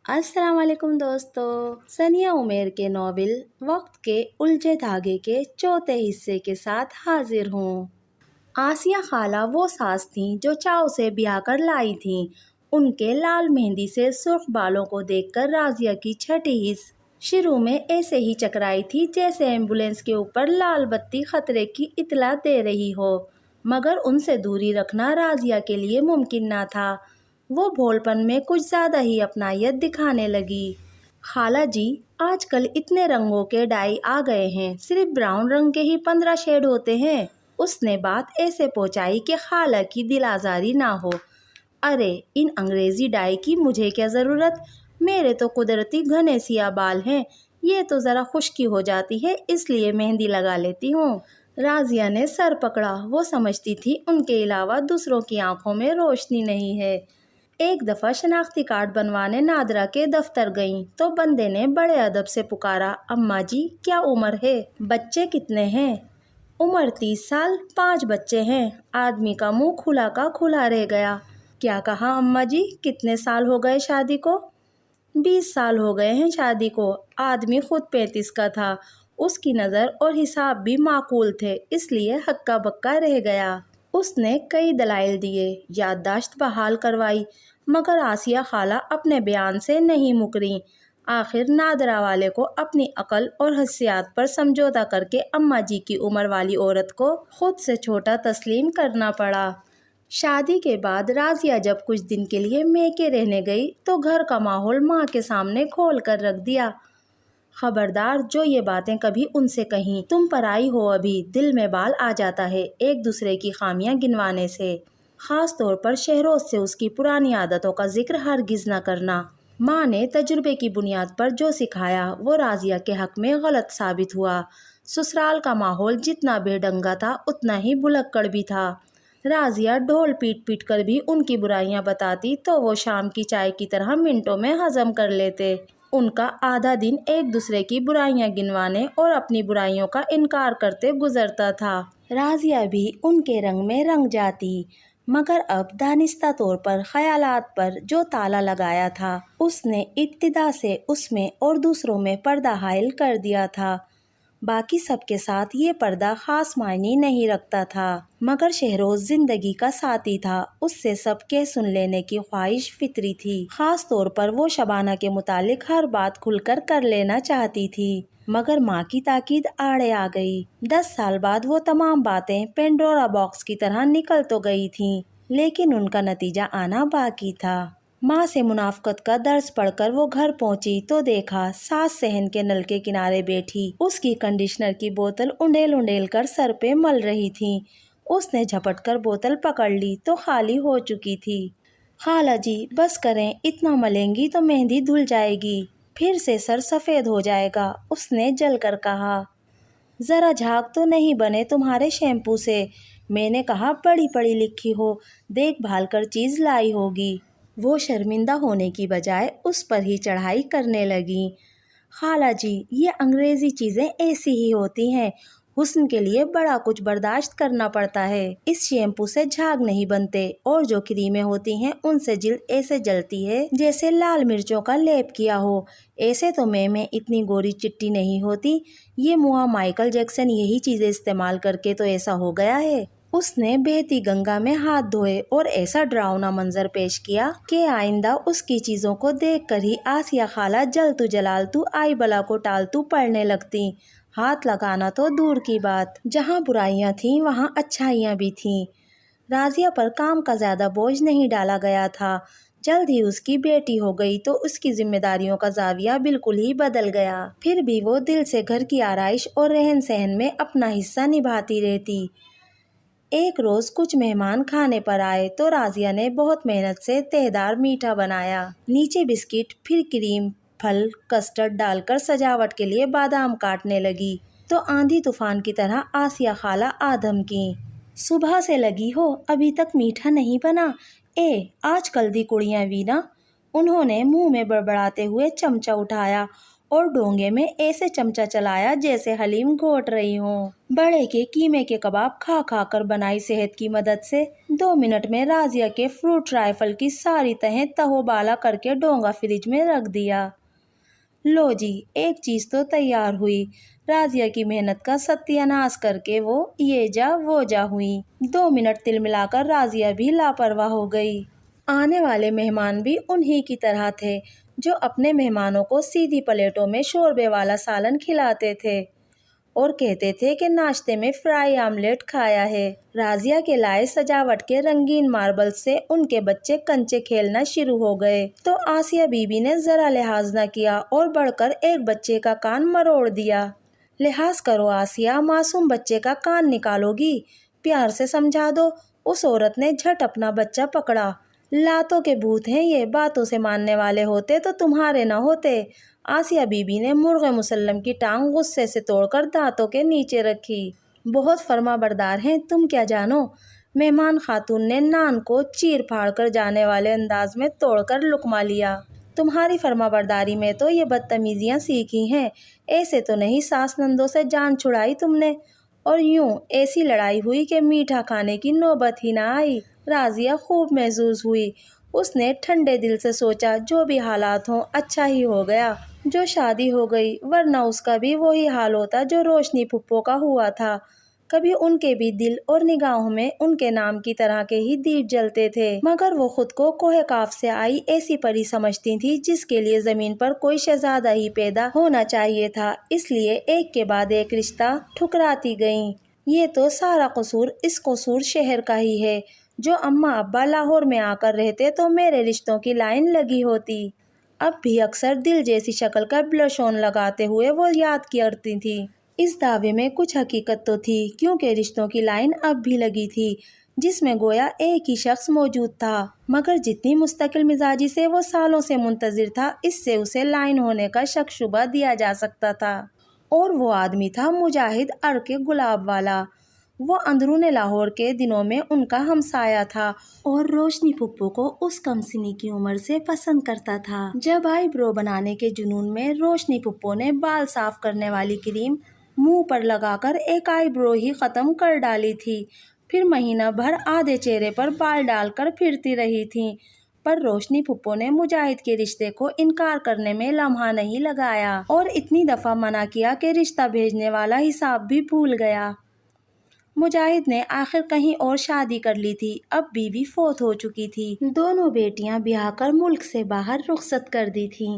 السلام علیکم دوستو، ثانیہ عمیر کے ناول وقت کے الجھے دھاگے کے چوتھے حصے کے ساتھ حاضر ہوں۔ آسیہ خالہ وہ ساس تھیں جو چاؤ سے بیاہ کر لائی تھیں۔ ان کے لال مہندی سے سرخ بالوں کو دیکھ کر راضیہ کی چھٹی حس شروع میں ایسے ہی چکرائی تھی جیسے ایمبولینس کے اوپر لال بتی خطرے کی اطلاع دے رہی ہو، مگر ان سے دوری رکھنا راضیہ کے لیے ممکن نہ تھا۔ وہ بھول پن میں کچھ زیادہ ہی اپنائیت دکھانے لگی۔ خالہ جی، آج کل اتنے رنگوں کے ڈائی آ گئے ہیں، صرف براؤن رنگ کے ہی 15 شیڈ ہوتے ہیں۔ اس نے بات ایسے پہنچائی کہ خالہ کی دل آزاری نہ ہو۔ ارے ان انگریزی ڈائی کی مجھے کیا ضرورت، میرے تو قدرتی گھنے سیاہ بال ہیں، یہ تو ذرا خشکی ہو جاتی ہے اس لیے مہندی لگا لیتی ہوں۔ راضیہ نے سر پکڑا، وہ سمجھتی تھی ان کے علاوہ دوسروں کی آنکھوں میں روشنی نہیں ہے۔ ایک دفعہ شناختی کارڈ بنوانے نادرا کے دفتر گئیں تو بندے نے بڑے ادب سے پکارا، اماں جی کیا عمر ہے؟ بچے کتنے ہیں؟ عمر 30 سال، 5 بچے ہیں۔ آدمی کا منہ کھلا کا کھلا رہ گیا۔ کیا کہا اماں جی، کتنے سال ہو گئے شادی کو؟ 20 سال ہو گئے ہیں شادی کو۔ آدمی خود 35 کا تھا، اس کی نظر اور حساب بھی معقول تھے، اس لیے ہکا بکا رہ گیا۔ اس نے کئی دلائل دیے، یادداشت بحال کروائی، مگر آسیہ خالہ اپنے بیان سے نہیں مکریں۔ آخر نادرا والے کو اپنی عقل اور حسیات پر سمجھوتا کر کے اماں جی کی عمر والی عورت کو خود سے چھوٹا تسلیم کرنا پڑا۔ شادی کے بعد راضیہ جب کچھ دن کے لیے میکے رہنے گئی تو گھر کا ماحول ماں کے سامنے کھول کر رکھ دیا۔ خبردار جو یہ باتیں کبھی ان سے کہیں، تم پر آئی ہو ابھی دل میں بال آ جاتا ہے ایک دوسرے کی خامیاں گنوانے سے، خاص طور پر شہروز سے اس کی پرانی عادتوں کا ذکر ہرگز نہ کرنا۔ ماں نے تجربے کی بنیاد پر جو سکھایا وہ راضیہ کے حق میں غلط ثابت ہوا۔ سسرال کا ماحول جتنا بے ڈنگا تھا اتنا ہی بھلکڑ بھی تھا۔ راضیہ ڈھول پیٹ پیٹ کر بھی ان کی برائیاں بتاتی تو وہ شام کی چائے کی طرح منٹوں میں ہضم کر لیتے۔ ان کا آدھا دن ایک دوسرے کی برائیاں گنوانے اور اپنی برائیوں کا انکار کرتے گزرتا تھا۔ راضیہ بھی ان کے رنگ میں رنگ جاتی، مگر اب دانستہ طور پر خیالات پر جو تالا لگایا تھا اس نے ابتدا سے اس میں اور دوسروں میں پردہ حائل کر دیا تھا۔ باقی سب کے ساتھ یہ پردہ خاص معنی نہیں رکھتا تھا، مگر شہروز زندگی کا ساتھی تھا، اس سے سب کے سن لینے کی خواہش فطری تھی۔ خاص طور پر وہ شبانہ کے متعلق ہر بات کھل کر لینا چاہتی تھی، مگر ماں کی تاکید آڑے آ گئی۔ 10 سال بعد وہ تمام باتیں پینڈورا باکس کی طرح نکل تو گئی تھیں، لیکن ان کا نتیجہ آنا باقی تھا۔ ماں سے منافقت کا درس پڑھ کر وہ گھر پہنچی تو دیکھا ساس صحن کے نل کے کنارے بیٹھی اس کی کنڈیشنر کی بوتل انڈیل انڈیل کر سر پہ مل رہی تھی۔ اس نے جھپٹ کر بوتل پکڑ لی تو خالی ہو چکی تھی۔ خالہ جی بس کریں، اتنا ملیں گی تو مہندی دھل جائے گی، پھر سے سر سفید ہو جائے گا، اس نے جل کر کہا۔ ذرا جھاگ تو نہیں بنے تمہارے شیمپو سے، میں نے کہا بڑی پڑھی لکھی ہو، دیکھ بھال کر چیز لائی ہوگی۔ وہ شرمندہ ہونے کی بجائے اس پر ہی چڑھائی کرنے لگیں۔ خالہ جی یہ انگریزی چیزیں ایسی ہی ہوتی ہیں، حسن کے لیے بڑا کچھ برداشت کرنا پڑتا ہے۔ اس شیمپو سے جھاگ نہیں بنتے، اور جو کریمیں ہوتی ہیں ان سے جلد ایسے جلتی ہے جیسے لال مرچوں کا لیپ کیا ہو۔ ایسے تو میں اتنی گوری چٹی نہیں ہوتی، یہ موا مائیکل جیکسن یہی چیزیں استعمال کر کے تو ایسا ہو گیا ہے۔ اس نے بہتی گنگا میں ہاتھ دھوئے اور ایسا ڈراؤنا منظر پیش کیا کہ آئندہ اس کی چیزوں کو دیکھ کر ہی آسیہ خالہ جلتو جلالتو آئی بلا کو ٹالتو پڑھنے لگتی۔ ہاتھ لگانا تو دور کی بات، جہاں برائیاں تھیں وہاں اچھائیاں بھی تھیں۔ راضیہ پر کام کا زیادہ بوجھ نہیں ڈالا گیا تھا، جلد ہی اس کی بیٹی ہو گئی تو اس کی ذمہ داریوں کا زاویہ بالکل ہی بدل گیا۔ پھر بھی وہ دل سے گھر کی آرائش اور رہن سہن میں اپنا حصہ نبھاتی رہتی۔ ایک روز کچھ مہمان کھانے پر آئے تو راضیہ نے بہت محنت سے تہدار میٹھا بنایا، نیچے بسکٹ، پھر کریم، پھل، کسٹرڈ ڈال کر سجاوٹ کے لیے بادام کاٹنے لگی تو آندھی طوفان کی طرح آسیہ خالہ آدھم کیں۔ صبح سے لگی ہو ابھی تک میٹھا نہیں بنا؟ آج کل دی کڑیاں وی نا۔ انہوں نے منہ میں بڑبڑاتے ہوئے چمچہ اٹھایا اور ڈونگے میں ایسے چمچہ چلایا جیسے حلیم گھوٹ رہی ہوں۔ بڑے کے قیمے کے کباب کھا کھا کر بنائی صحت کی مدد سے 2 منٹ میں راضیہ کے فروٹ رائفل کی ساری تہیں تہو بالا کر کے ڈونگا فریج میں رکھ دیا۔ لو جی، ایک چیز تو تیار ہوئی۔ راضیہ کی محنت کا ستیہ ناش کر کے وہ یہ جا وہ جا ہوئی۔ 2 منٹ تل ملا کر راضیہ بھی لاپرواہ ہو گئی۔ آنے والے مہمان بھی انہی کی طرح تھے جو اپنے مہمانوں کو سیدھی پلیٹوں میں شوربے والا سالن کھلاتے تھے اور کہتے تھے کہ ناشتے میں فرائی آملیٹ کھایا ہے۔ راضیہ کے لائے سجاوٹ کے رنگین ماربل سے ان کے بچے کنچے کھیلنا شروع ہو گئے تو آسیہ بی بی نے ذرا لحاظ نہ کیا اور بڑھ کر ایک بچے کا کان مروڑ دیا۔ لحاظ کرو آسیہ، معصوم بچے کا کان نکالو گی، پیار سے سمجھا دو۔ اس عورت نے جھٹ اپنا بچہ پکڑا۔ لاتوں کے بھوت ہیں یہ، باتوں سے ماننے والے ہوتے تو تمہارے نہ ہوتے۔ آسیہ بی بی نے مرغ مسلم کی ٹانگ غصے سے توڑ کر دانتوں کے نیچے رکھی۔ بہت فرما بردار ہیں تم، کیا جانو۔ مہمان خاتون نے نان کو چیر پھاڑ کر جانے والے انداز میں توڑ کر لقمہ لیا۔ تمہاری فرما برداری میں تو یہ بدتمیزیاں سیکھی ہیں، ایسے تو نہیں ساس نندوں سے جان چھڑائی تم نے۔ اور یوں ایسی لڑائی ہوئی کہ میٹھا کھانے کی نوبت ہی نہ آئی۔ راضیہ خوب محظوظ ہوئی۔ اس نے ٹھنڈے دل سے سوچا جو بھی حالات ہوں اچھا ہی ہو گیا جو شادی ہو گئی، ورنہ اس کا بھی وہی حال ہوتا جو روشنی پھپھو کا ہوا تھا۔ کبھی ان کے بھی دل اور نگاہوں میں ان کے نام کی طرح کے ہی دیپ جلتے تھے، مگر وہ خود کو کوہ کاف سے آئی ایسی پری سمجھتی تھی جس کے لیے زمین پر کوئی شہزادہ ہی پیدا ہونا چاہیے تھا، اس لیے ایک کے بعد ایک رشتہ ٹھکراتی گئیں۔ یہ تو سارا قصور اس قصور شہر کا ہی ہے۔ جو اماں ابا لاہور میں آ کر رہتے تو میرے رشتوں کی لائن لگی ہوتی۔ اب بھی اکثر دل جیسی شکل کا بلش آن لگاتے ہوئے وہ یاد کرتی تھی۔ اس دعوے میں کچھ حقیقت تو تھی، کیونکہ رشتوں کی لائن اب بھی لگی تھی جس میں گویا ایک ہی شخص موجود تھا، مگر جتنی مستقل مزاجی سے وہ سالوں سے منتظر تھا، اس سے اسے لائن ہونے کا شک شبہ دیا جا سکتا تھا۔ اور وہ آدمی تھا مجاہد ارک گلاب والا۔ وہ اندرون لاہور کے دنوں میں ان کا ہمسایہ تھا اور روشنی پھپھو کو اس کم سنی کی عمر سے پسند کرتا تھا۔ جب آئی برو بنانے کے جنون میں روشنی پھپھو نے بال صاف کرنے والی کریم منہ پر لگا کر ایک آئی برو ہی ختم کر ڈالی تھی، پھر مہینہ بھر آدھے چہرے پر بال ڈال کر پھرتی رہی تھیں، پر روشنی پھپھو نے مجاہد کے رشتے کو انکار کرنے میں لمحہ نہیں لگایا اور اتنی دفعہ منع کیا کہ رشتہ بھیجنے والا حساب بھی بھول گیا۔ مجاہد نے آخر کہیں اور شادی کر لی تھی، اب بیوی فوت ہو چکی تھی، دونوں بیٹیاں بیاہ کر ملک سے باہر رخصت کر دی تھیں،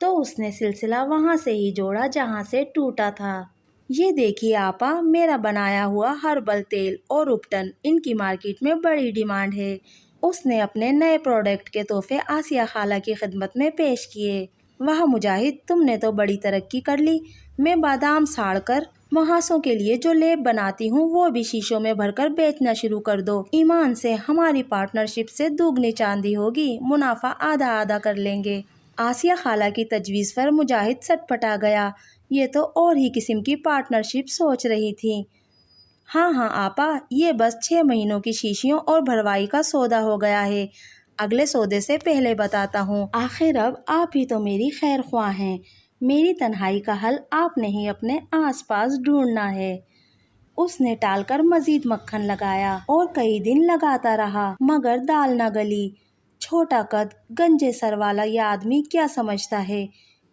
تو اس نے سلسلہ وہاں سے ہی جوڑا جہاں سے ٹوٹا تھا۔ یہ دیکھیے آپا، میرا بنایا ہوا ہربل تیل اور اپٹن، ان کی مارکیٹ میں بڑی ڈیمانڈ ہے۔ اس نے اپنے نئے پروڈکٹ کے تحفے آسیہ خالہ کی خدمت میں پیش کیے۔ واہ مجاہد، تم نے تو بڑی ترقی کر لی۔ میں بادام ساڑ کر مہاسوں کے لیے جو لیپ بناتی ہوں وہ بھی شیشوں میں بھر کر بیچنا شروع کر دو۔ ایمان سے ہماری پارٹنرشپ سے دوگنی چاندی ہوگی، منافع آدھا آدھا کر لیں گے۔ آسیہ خالہ کی تجویز پر مجاہد سٹ پٹا گیا، یہ تو اور ہی قسم کی پارٹنرشپ سوچ رہی تھی۔ ہاں ہاں آپا، یہ بس 6 مہینوں کی شیشیوں اور بھروائی کا سودا ہو گیا ہے، اگلے سودے سے پہلے بتاتا ہوں۔ آخر اب آپ ہی تو میری خیر خواہ ہیں، میری تنہائی کا حل آپ نے ہی اپنے آس پاس ڈھونڈنا ہے۔ اس نے ٹال کر مزید مکھن لگایا اور کئی دن لگاتا رہا، مگر دال نہ گلی۔ چھوٹا قد گنجے سر والا یہ آدمی کیا سمجھتا ہے،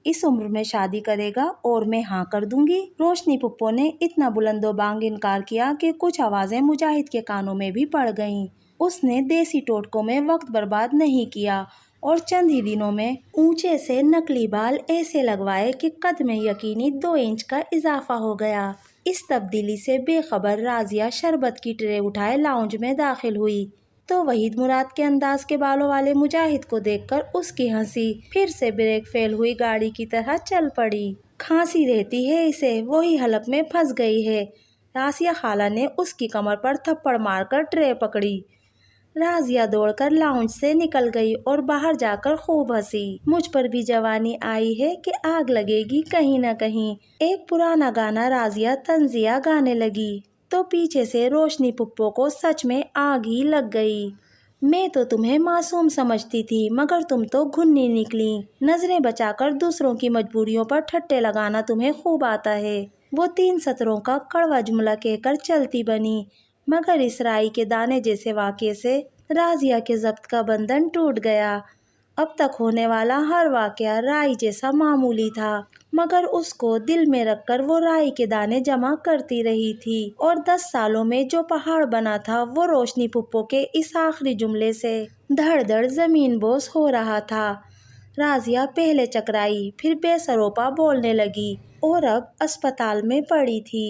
اس عمر میں شادی کرے گا اور میں ہاں کر دوں گی؟ روشنی پھپھو نے اتنا بلند و بانگ انکار کیا کہ کچھ آوازیں مجاہد کے کانوں میں بھی پڑ گئیں۔ اس نے دیسی ٹوٹکوں میں وقت برباد نہیں کیا اور چند ہی دنوں میں اونچے سے نکلی بال ایسے لگوائے کہ قد میں یقینی 2 انچ کا اضافہ ہو گیا۔ اس تبدیلی سے بے خبر راضیہ شربت کی ٹرے اٹھائے لاؤنج میں داخل ہوئی تو وحید مراد کے انداز کے بالوں والے مجاہد کو دیکھ کر اس کی ہنسی پھر سے بریک فیل ہوئی گاڑی کی طرح چل پڑی۔ کھانسی رہتی ہے اسے، وہی حلق میں پھنس گئی ہے۔ آسیہ خالہ نے اس کی کمر پر تھپڑ مار کر ٹرے پکڑی۔ راضیہ دوڑ کر لاؤنج سے نکل گئی اور باہر جا کر خوب ہنسی۔ مجھ پر بھی جوانی آئی ہے کہ آگ لگے گی کہیں نہ کہیں، ایک پرانا گانا راضیہ طنزیہ گانے لگی تو پیچھے سے روشنی پھپھو کو سچ میں آگ ہی لگ گئی۔ میں تو تمہیں معصوم سمجھتی تھی مگر تم تو گھنی نکلی۔ نظریں بچا کر دوسروں کی مجبوریوں پر ٹھٹے لگانا تمہیں خوب آتا ہے۔ وہ 3 سطروں کا کڑوا جملہ کہہ کر چلتی بنی، مگر اس رائی کے دانے جیسے واقعے سے راضیہ کے ضبط کا بندھن ٹوٹ گیا۔ اب تک ہونے والا ہر واقعہ رائی جیسا معمولی تھا، مگر اس کو دل میں رکھ کر وہ رائی کے دانے جمع کرتی رہی تھی، اور 10 سالوں میں جو پہاڑ بنا تھا وہ روشنی پھپھو کے اس آخری جملے سے دھڑ دھڑ زمین بوس ہو رہا تھا۔ راضیہ پہلے چکرائی، پھر بے سروپا بولنے لگی، اور اب اسپتال میں پڑی تھی۔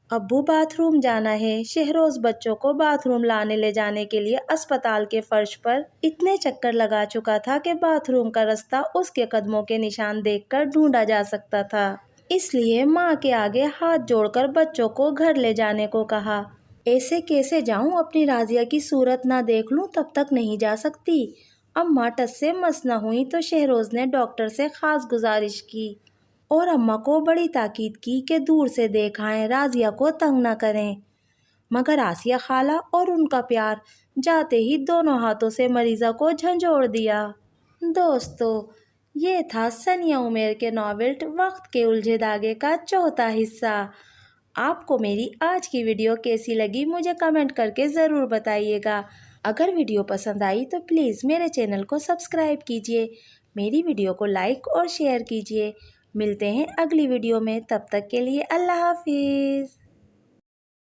ابو باتھ روم جانا ہے۔ شہروز بچوں کو باتھ روم لانے لے جانے کے لیے اسپتال کے فرش پر اتنے چکر لگا چکا تھا کہ باتھ روم کا رستہ اس کے قدموں کے نشان دیکھ کر ڈھونڈا جا سکتا تھا۔ اس لیے ماں کے آگے ہاتھ جوڑ کر بچوں کو گھر لے جانے کو کہا۔ ایسے کیسے جاؤں؟ اپنی راضیہ کی صورت نہ دیکھ لوں تب تک نہیں جا سکتی۔ اماں ٹس سے مس نہ ہوئی تو شہروز نے ڈاکٹر سے خاص گزارش کی اور اماں کو بڑی تاکید کی کہ دور سے دیکھ آئیں، راضیہ کو تنگ نہ کریں۔ مگر آسیہ خالہ اور ان کا پیار جاتے ہی دونوں ہاتھوں سے مریضہ کو جھنجھوڑ دیا۔ دوستو، یہ تھا ثانیہ عمیر کے ناول وقت کے الجھے دھاگے کا 4تھا حصہ۔ آپ کو میری آج کی ویڈیو کیسی لگی مجھے کمنٹ کر کے ضرور بتائیے گا۔ اگر ویڈیو پسند آئی تو پلیز میرے چینل کو سبسکرائب کیجیے، میری ویڈیو کو لائک اور شیئر کیجیے۔ ملتے ہیں اگلی ویڈیو میں، تب تک کے لیے اللہ حافظ۔